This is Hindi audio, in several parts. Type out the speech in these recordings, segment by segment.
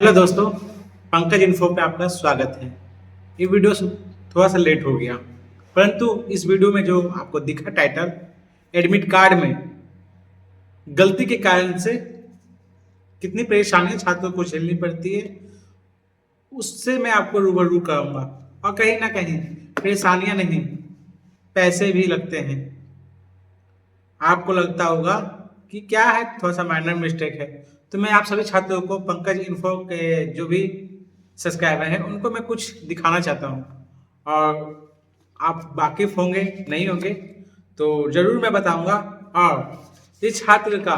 हेलो दोस्तों, पंकज इन्फो पे आपका स्वागत है। ये वीडियो थोड़ा सा लेट हो गया, परंतु इस वीडियो में जो आपको दिखा टाइटल, एडमिट कार्ड में गलती के कारण से कितनी परेशानियां छात्रों को झेलनी पड़ती है, उससे मैं आपको रूबरू कराऊंगा। और कहीं ना कहीं परेशानियां नहीं, पैसे भी लगते हैं। आपको लगता होगा कि क्या है, थोड़ा सा माइनर मिस्टेक है, तो मैं आप सभी छात्रों को पंकज इन्फो के जो भी सब्सक्राइबर हैं उनको मैं कुछ दिखाना चाहता हूँ। और आप वाकिफ होंगे नहीं होंगे तो जरूर मैं बताऊंगा। और इस छात्र का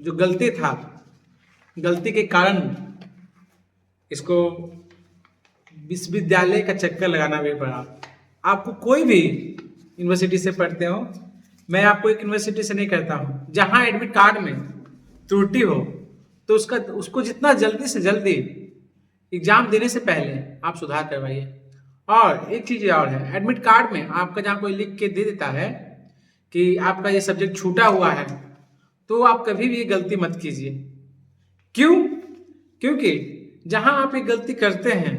जो गलती था, गलती के कारण इसको विश्वविद्यालय का चक्कर लगाना भी पड़ा। आपको कोई भी यूनिवर्सिटी से पढ़ते हो, मैं आपको एक यूनिवर्सिटी से नहीं कहता हूँ, जहाँ एडमिट कार्ड में त्रुटि हो तो उसको जितना जल्दी से जल्दी एग्जाम देने से पहले आप सुधार करवाइए। और एक चीज और है, एडमिट कार्ड में आपका जहाँ कोई लिख के दे देता है कि आपका ये सब्जेक्ट छूटा हुआ है, तो आप कभी भी ये गलती मत कीजिए। क्यों? क्योंकि जहां आप एक गलती करते हैं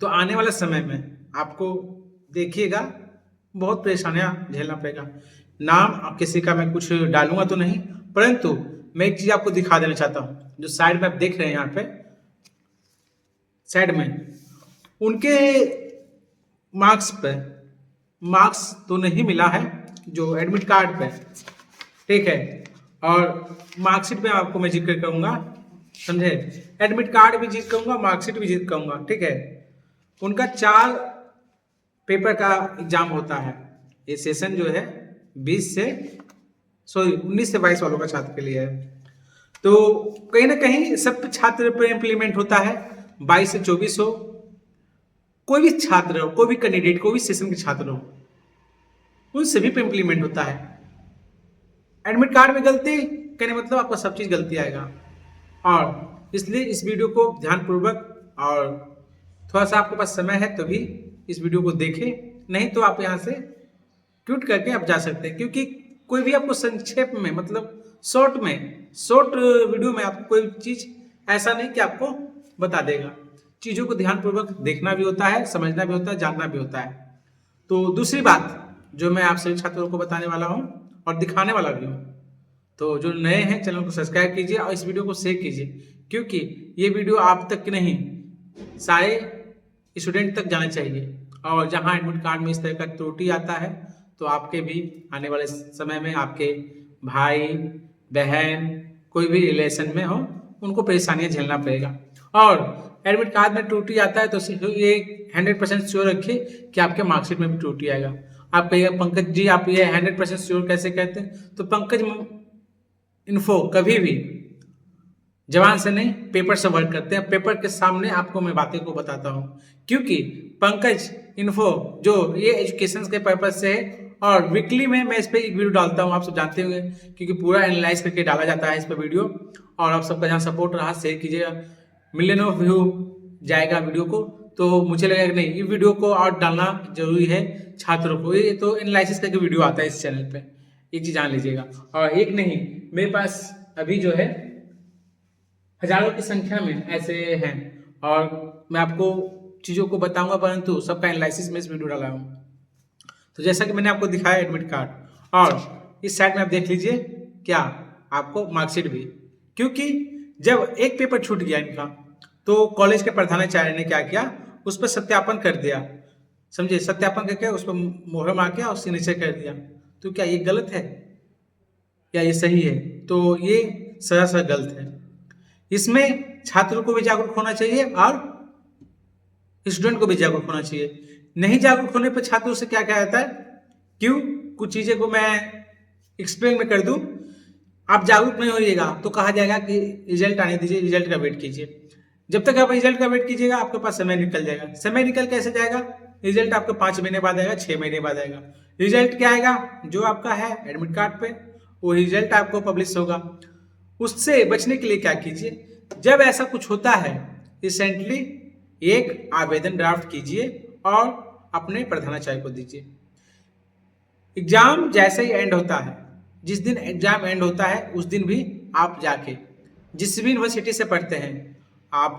तो आने वाले समय में आपको देखिएगा बहुत परेशानियां झेलना पड़ेगा। नाम आप किसी का मैं कुछ डालूंगा तो नहीं, परंतु मैं एक चीज आपको दिखा देना चाहता हूँ। जो साइड में आप देख रहे हैं, यहाँ पे साइड में उनके मार्क्स पे मार्क्स तो नहीं मिला है जो एडमिट कार्ड पे, ठीक है। और मार्कशीट में आपको मैं जिक्र करूंगा, समझे। एडमिट कार्ड भी जिक्र करूंगा, मार्कशीट भी जिक्र करूंगा, ठीक है। उनका 4 पेपर का एग्जाम होता है। ये सेशन जो है 19 से 22 वालों का छात्र के लिए है। तो कहीं ना कहीं सब छात्र पर इम्प्लीमेंट होता है। 22 से 24 हो, कोई भी छात्र हो, कोई भी कैंडिडेट, कोई भी सेशन के छात्र हो, उन सभी पे इम्प्लीमेंट होता है। एडमिट कार्ड में गलती कहने मतलब आपका सब चीज गलती आएगा। और इसलिए इस वीडियो को ध्यानपूर्वक, और थोड़ा सा आपके पास समय है तभी इस वीडियो को देखें, नहीं तो आप यहाँ से क्विट करके आप जा सकते हैं। क्योंकि कोई भी आपको संक्षेप में, मतलब शॉर्ट वीडियो में आपको कोई चीज ऐसा नहीं कि आपको बता देगा। चीजों को ध्यानपूर्वक देखना भी होता है, समझना भी होता है, जानना भी होता है। तो दूसरी बात जो मैं आप सभी छात्रों को बताने वाला हूँ और दिखाने वाला भी हूँ, तो जो नए हैं चैनल को सब्सक्राइब कीजिए और इस वीडियो को शेयर कीजिए, क्योंकि ये वीडियो आप तक नहीं, सारे स्टूडेंट तक जाना चाहिए। और जहाँ एडमिट कार्ड में इस तरह का त्रुटि आता है तो आपके भी आने वाले समय में आपके भाई बहन कोई भी रिलेशन में हो, उनको परेशानियां झेलना पड़ेगा। और एडमिट कार्ड में त्रुटि आता है तो ये 100% श्योर रखिए कि आपके मार्कशीट में भी त्रुटि आएगा। आप कहिएगा पंकज जी आप ये 100% श्योर कैसे कहते हैं, तो पंकज इन्फो कभी भी जवान से नहीं पेपर से वर्क करते हैं। पेपर के सामने आपको मैं बातें को बताता हूँ, क्योंकि पंकज इन्फो जो ये एजुकेशन के पर्पज से है। और वीकली में मैं इस पर एक वीडियो डालता हूँ, आप सब जानते होंगे, क्योंकि पूरा एनालाइज करके डाला जाता है इस पर वीडियो। और आप सबका जहाँ सपोर्ट रहा शेयर कीजिएगा, मिलियन ऑफ व्यू जाएगा वीडियो को, तो मुझे लगेगा कि नहीं, ये वीडियो को और डालना जरूरी है छात्रों को। ये तो एनालिसिस करके वीडियो आता है इस चैनल पे, एक चीज जान लीजिएगा। और एक नहीं, मेरे पास अभी जो है हजारों की संख्या में ऐसे हैं, और मैं आपको चीजों को बताऊंगा, परंतु सबका एनालिसिस में इस वीडियो डाला हूँ। तो जैसा कि मैंने आपको दिखाया एडमिट कार्ड, और इस साइड में आप देख लीजिए क्या आपको मार्कशीट भी, क्योंकि जब एक पेपर छूट गया इनका तो कॉलेज के प्रधानाचार्य ने क्या किया, उस पर सत्यापन कर दिया, समझे। सत्यापन करके उस पर मोहर मार के और सिग्नेचर कर दिया। तो क्या ये गलत है या ये सही है? तो ये सरासर गलत है। इसमें छात्रों को भी जागरूक होना चाहिए और स्टूडेंट को भी जागरूक होना चाहिए। नहीं जागरूक होने पर छात्रों से क्या कहा जाता है, क्यों, कुछ चीजें को मैं एक्सप्लेन में कर दूं। आप जागरूक नहीं होइएगा तो कहा जाएगा कि रिजल्ट आने दीजिए, रिजल्ट का वेट कीजिए। जब तक आप रिजल्ट का वेट कीजिएगा आपके पास समय निकल जाएगा। समय निकल कैसे जाएगा? रिजल्ट आपको 5 महीने बाद आएगा, 6 महीने बाद आएगा। रिजल्ट क्या आएगा? जो आपका है एडमिट कार्ड पे वो रिजल्ट आपको पब्लिश होगा। उससे बचने के लिए क्या कीजिए, जब ऐसा कुछ होता है रिसेंटली एक आवेदन ड्राफ्ट कीजिए और अपने प्रधानाचार्य को दीजिए। एग्जाम जैसे ही एंड होता है, जिस दिन एग्जाम एंड होता है उस दिन भी आप जाके जिस भी यूनिवर्सिटी से पढ़ते हैं आप,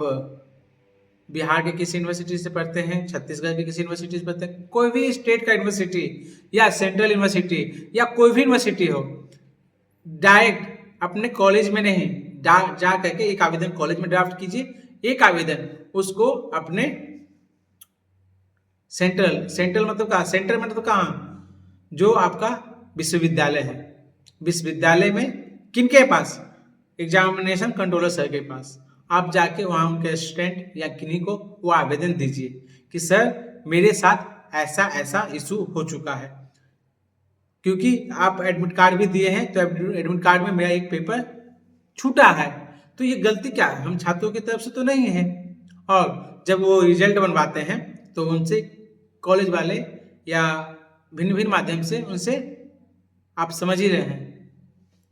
बिहार के किसी यूनिवर्सिटी से पढ़ते हैं, छत्तीसगढ़ के किसी यूनिवर्सिटी से पढ़ते हैं, कोई भी स्टेट का यूनिवर्सिटी या सेंट्रल यूनिवर्सिटी या कोई भी यूनिवर्सिटी हो, डायरेक्ट अपने कॉलेज में नहीं जा करके एक आवेदन कॉलेज में ड्राफ्ट कीजिए, एक आवेदन उसको अपने सेंट्रल मतलब कहाँ, सेंटर मतलब कहाँ, जो आपका विश्वविद्यालय है, विश्वविद्यालय में किनके पास, एग्जामिनेशन कंट्रोलर सर के पास आप जाके वहाँ उनके असिस्टेंट या किन्हीं को वो आवेदन दीजिए कि सर मेरे साथ ऐसा ऐसा इशू हो चुका है, क्योंकि आप एडमिट कार्ड भी दिए हैं, तो एडमिट कार्ड में मेरा एक पेपर छूटा है, तो ये गलती क्या है, हम छात्रों की तरफ से तो नहीं है। और जब वो रिजल्ट बनवाते हैं तो उनसे कॉलेज वाले या भिन्न भिन्न माध्यम से उनसे, आप समझ ही रहे हैं,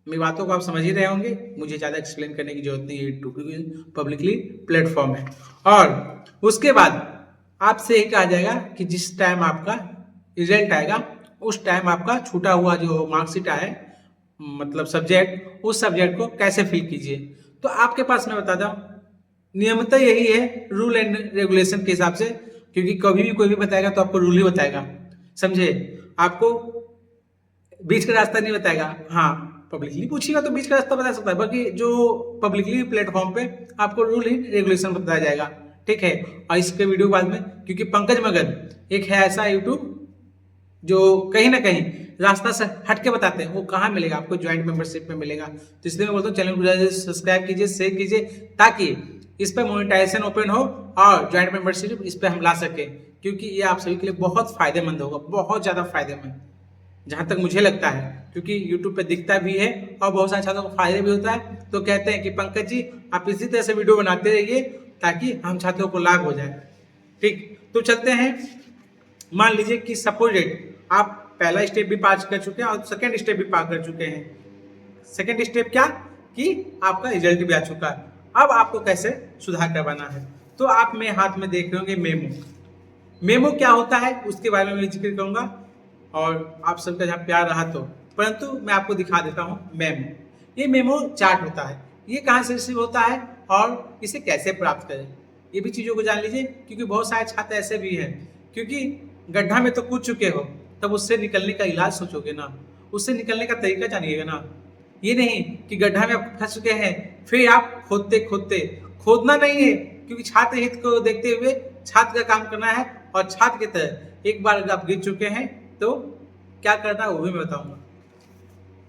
मेरी बातों को आप समझ ही रहे होंगे, मुझे ज़्यादा एक्सप्लेन करने की जरूरत नहीं है, यूट्यूब पब्लिकली प्लेटफॉर्म है। और उसके बाद आपसे ये कहा जाएगा कि जिस टाइम आपका रिजल्ट आएगा उस टाइम आपका छूटा हुआ जो मार्कशीट है, मतलब सब्जेक्ट, उस सब्जेक्ट को कैसे फिल कीजिए। तो आपके पास मैं बता दूं, नियमतः यही है रूल एंड रेगुलेशन के हिसाब से, क्योंकि कभी भी कोई भी बताएगा तो आपको रूल ही बताएगा, समझे, आपको बीच का रास्ता नहीं बताएगा। हाँ, पब्लिकली पूछिएगा तो बीच का रास्ता बता सकता है, बाकी जो पब्लिकली प्लेटफॉर्म पे आपको रूल ही रेगुलेशन बताया जाएगा, ठीक है। और इसके वीडियो बाद में, क्योंकि पंकज मगध एक है ऐसा यूट्यूब जो कहीं ना कहीं रास्ता से हट के बताते हैं, वो कहाँ मिलेगा आपको, ज्वाइंट मेंबरशिप में मिलेगा। तो इसलिए मैं बोलता हूँ चैनल को सब्सक्राइब कीजिए, शेयर कीजिए, ताकि इस पर मोनेटाइजेशन ओपन हो और ज्वाइंट मेंबरशिप इस पर हम ला सके, क्योंकि ये आप सभी के लिए बहुत फायदेमंद होगा, बहुत ज़्यादा फायदेमंद, जहाँ तक मुझे लगता है, क्योंकि यूट्यूब पे दिखता भी है और बहुत सारे छात्रों को फायदे भी होता है। तो कहते हैं कि पंकज जी आप इसी तरह से वीडियो बनाते रहिए ताकि हम छात्रों को लाभ हो जाए, ठीक। तो चलते हैं, मान लीजिए कि सपोजेड आप पहला स्टेप भी पास कर चुके हैं और सेकेंड स्टेप भी पास कर चुके हैं। सेकेंड स्टेप क्या, कि आपका रिजल्ट भी आ चुका है, अब आपको कैसे सुधार करवाना है। तो आप मेरे हाथ में देख रहे होंगे मेमो, मेमो क्या होता है उसके बारे में जिक्र करूंगा, और आप सबका जहाँ प्यार रहा तो, परंतु मैं आपको दिखा देता हूँ मेमो। ये मेमो चार्ट होता है, ये कहाँ से रिसीव होता है और इसे कैसे प्राप्त करें, ये भी चीज़ों को जान लीजिए, क्योंकि बहुत सारे छात्र ऐसे भी हैं, क्योंकि गड्ढा में तो कूद चुके हो, तब उससे निकलने का इलाज सोचोगे ना, उससे निकलने का तरीका जानिएगा ना। ये नहीं कि गड्ढा में आप फंस चुके हैं फिर आप खोदते खोदते, खोदना नहीं है, क्योंकि छात्र हित को देखते हुए छात्र का काम करना है, और छात्र की तरह एक बार अगर आप गिर चुके हैं तो क्या करना है वो भी मैं बताऊंगा।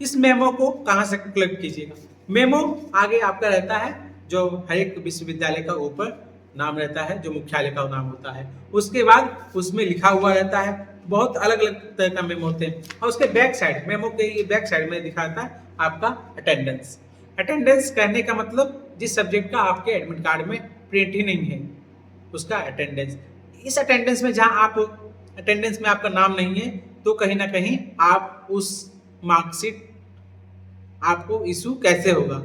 इस मेमो को कहाँ से कलेक्ट कीजिएगा, मेमो आगे आपका रहता है, जो हर एक विश्वविद्यालय का ऊपर नाम रहता है, जो मुख्यालय का नाम होता है, उसके बाद उसमें लिखा हुआ रहता है, बहुत अलग अलग तरह का मेमो होते हैं। और उसके बैक साइड, मेमो के बैक साइड में दिखाता है आपका अटेंडेंस। अटेंडेंस कहने का मतलब जिस सब्जेक्ट का आपके एडमिट कार्ड में प्रिंट ही नहीं है उसका अटेंडेंस। इस अटेंडेंस में जहाँ आप अटेंडेंस में आपका नाम नहीं है तो कहीं ना कहीं आप उस मार्कशीट आपको इशू कैसे होगा।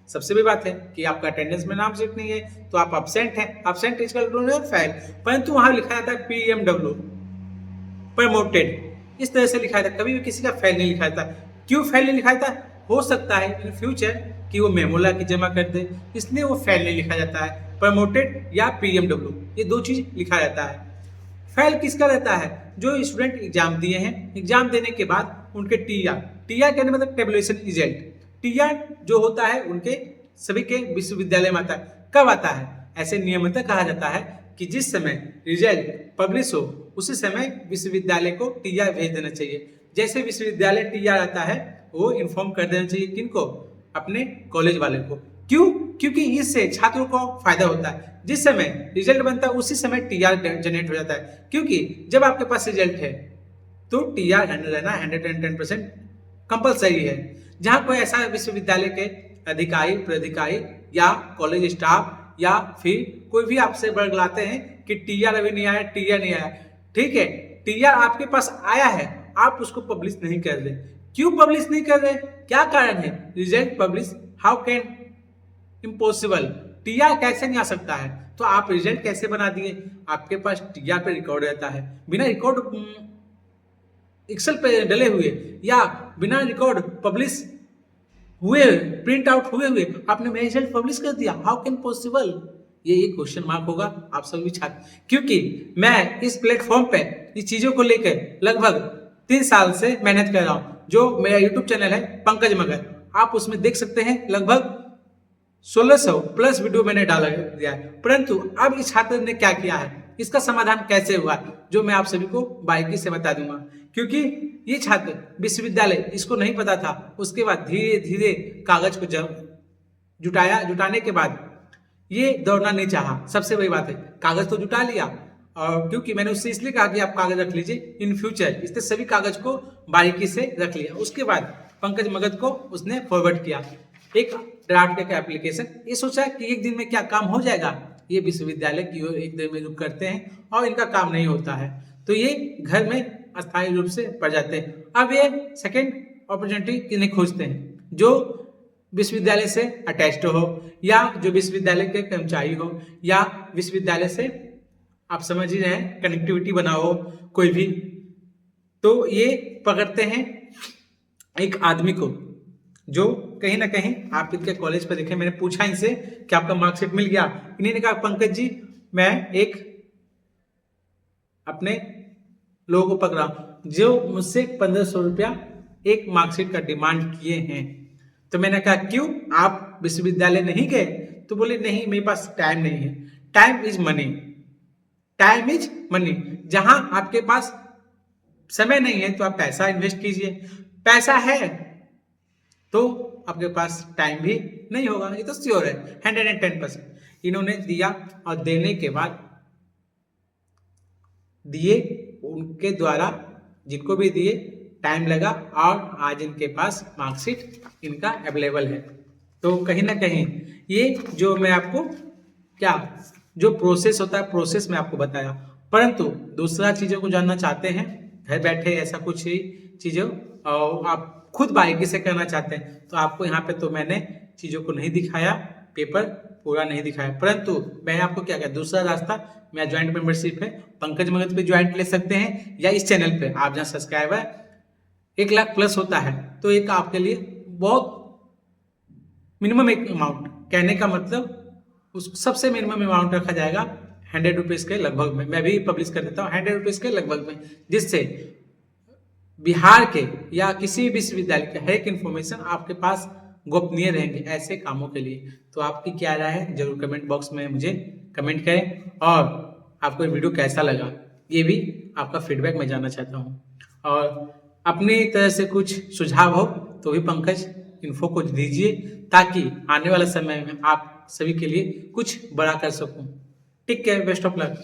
सबसे बड़ी बात है कि आपका अटेंडेंस में नाम सीट नहीं है तो आप अब्सेंट हैं, अब्सेंट इज फेल, परंतु वहां लिखा जाता है PMW प्रमोटेड, इस तरह से लिखा जाता है, कभी भी किसी का फेल नहीं लिखा जाता। क्यों फेल नहीं लिखा जाता, हो सकता है इन फ्यूचर कि वो मेमो ला के जमा कर दे, इसलिए वो फेल नहीं लिखा जाता है, प्रमोटेड या PMW ये दो चीज लिखा जाता है। फेल किसका रहता है, जो स्टूडेंट एग्जाम दिए हैं, एग्जाम देने के बाद उनके टीआर कहने मतलब टेबुलेशन रिजल्ट, टीआर जो होता है उनके सभी के विश्वविद्यालय में आता है। कब आता है, ऐसे नियमित कहा जाता है कि जिस समय रिजल्ट पब्लिश हो उसी समय विश्वविद्यालय को टीआर भेज देना चाहिए। जैसे विश्वविद्यालय टीआर आता है वो इन्फॉर्म कर देना चाहिए किनको, अपने कॉलेज वाले को। क्यों, क्योंकि इससे छात्रों को फायदा होता है, जिस समय रिजल्ट बनता है उसी समय टीआर जनरेट हो जाता है, क्योंकि जब आपके पास रिजल्ट है तो टीआर रहना 110% कंपलसरी है। जहां कोई ऐसा विश्वविद्यालय के अधिकारी, प्राधिकारी या कॉलेज स्टाफ या फिर कोई भी आपसे बरगलाते हैं कि टीआर अभी नहीं आया, टीआर नहीं आया, ठीक है, टीआर आपके पास आया है, आप उसको पब्लिश नहीं कर रहे। क्यों पब्लिश नहीं कर रहे, क्या कारण है, result publish how can impossible, TR कैसे नहीं आ सकता है, तो आप रिजल्ट कैसे बना दिए, आपके पास टीआर पे रिकॉर्ड रहता है, बिना रिकॉर्ड एक्सेल पे डले हुए या बिना रिकॉर्ड पब्लिश हुए, प्रिंट आउट हुए आपने मेरा रिजल्ट पब्लिश कर दिया, हाउ कैन पॉसिबल? ये क्वेश्चन मार्क होगा आप सभी छात्र, क्योंकि मैं इस प्लेटफॉर्म पे इस चीजों को लेकर लगभग 3 साल से मेहनत कर रहा हूँ। जो मेरा यूट्यूब चैनल है पंकज मगर, आप उसमें देख सकते हैं लगभग 1600 प्लस वीडियो मैंने डाला दिया है, परंतु अब इस छात्र ने क्या किया है, इसका समाधान कैसे हुआ, जो मैं आप सभी को बारीकी से बता दूंगा। क्योंकि ये छात्र विश्वविद्यालय इसको नहीं पता था, उसके बाद धीरे धीरे कागज को जुटाने के बाद ये दौड़ना नहीं चाहा। सबसे बड़ी बात है, कागज तो जुटा लिया, और क्योंकि मैंने उससे इसलिए कहा कि आप कागज रख लीजिए इन फ्यूचर, इसने सभी कागज को बारीकी से रख लिया। उसके बाद पंकज मगध को उसने फॉरवर्ड किया एक ड्राफ्ट का एप्लीकेशन। ये सोचा कि एक दिन में क्या काम हो जाएगा, ये विश्वविद्यालय की ओर एक दिन में रुक करते हैं और इनका काम नहीं होता है, तो ये घर में अस्थायी रूप से पड़ जाते हैं। अब ये सेकेंड अपॉर्चुनिटी किन्हें खोजते हैं, जो विश्वविद्यालय से अटैच्ड हो, या जो विश्वविद्यालय के कर्मचारी हो, या विश्वविद्यालय से आप समझ ही रहे हैं कनेक्टिविटी बना हो कोई भी, तो ये पकड़ते हैं एक आदमी को जो कहीं ना कहीं आप इनके कॉलेज पर देखें। मैंने पूछा इनसे कि आपका मार्कशीट मिल गया, इन्होंने कहा पंकज जी मैं एक अपने लोगों को पकड़ा जो मुझसे 1500 रुपया एक मार्कशीट का डिमांड किए हैं। तो मैंने कहा क्यों, आप विश्वविद्यालय नहीं गए? तो बोले नहीं मेरे पास टाइम नहीं है। Time is money, time is money. जहां आपके पास समय नहीं है तो आप पैसा इन्वेस्ट कीजिए, पैसा है तो आपके पास टाइम भी नहीं होगा, ये तो श्योर है 110%। इन्होंने दिया और देने के बाद दिए, उनके द्वारा जिनको भी दिए टाइम लगा, और आज इनके पास मार्कशीट इनका अवेलेबल है। तो कहीं ना कहीं ये जो मैं आपको क्या जो प्रोसेस होता है प्रोसेस में आपको बताया, परंतु दूसरा चीजों को जानना चाहते हैं घर बैठे ऐसा कुछ ही चीजों और आप खुद बारीकी से करना चाहते हैं, तो आपको यहाँ पे तो मैंने चीजों को नहीं दिखाया, पेपर पूरा नहीं दिखाया, परंतु मैं आपको क्या कहता दूसरा रास्ता मेरा ज्वाइंट मेंबरशिप है, पंकज मगध पे ज्वाइंट ले सकते हैं, या इस चैनल पे आप जहाँ सब्सक्राइबर 1 लाख प्लस होता है तो एक आपके लिए बहुत मिनिमम एक अमाउंट, कहने का मतलब उस सबसे मिनिमम अमाउंट रखा जाएगा 100 रुपीज के लगभग में। मैं भी पब्लिश कर देता हूँ 100 रुपीज के लगभग में, जिससे बिहार के या किसी भी विश्वविद्यालय के हर एक इन्फॉर्मेशन आपके पास गोपनीय रहेंगे ऐसे कामों के लिए। तो आपकी क्या राय है जरूर कमेंट बॉक्स में मुझे कमेंट करें, और आपको ये वीडियो कैसा लगा ये भी आपका फीडबैक मैं जानना चाहता हूँ, और अपनी तरह से कुछ सुझाव हो तो भी पंकज इन्फो को दीजिए, ताकि आने वाले समय में आप सभी के लिए कुछ बड़ा कर सकूं। ठीक है, बेस्ट ऑफ लक।